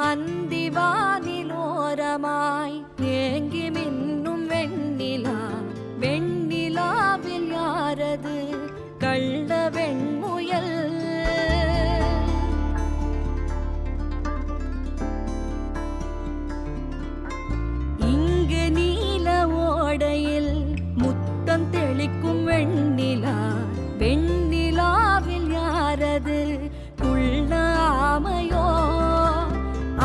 அந்திவானிலோரமாய் ஏங்கி மின்னும் வெண்ணிலா, வெண்ணிலாவில் யாரது கள்ள வெண்முயல்? இங்கு நீல ஓடையில் முத்தம் தெளிக்கும் வெண்ணிலா, வெண்ணிலாவில் யாரது குள்ள ஆமையோ?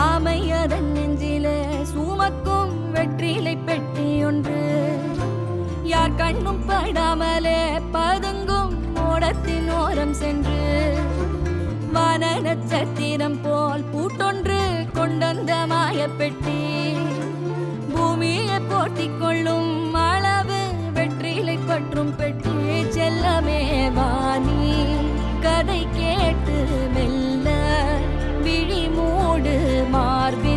ஆமையதன் நெஞ்சிலே சுமக்கும் வெற்றிலை பெட்டி ஒன்று, யார் கண்ணும் படாமலே பதுங்கும் ஓடத்தின் ஓரம் சென்று, வான நட்சத்திரம் போல் பூட்டொன்று கொண்டந்த மாயப்பெட்டி, பூமியை போட்டிக் கொள்ளும் அளவு வெற்றிலை பற்றும் பெட்டி. செல்லமே வாணி கதை கேட்டு மெல்ல விழி மூடு மார்பி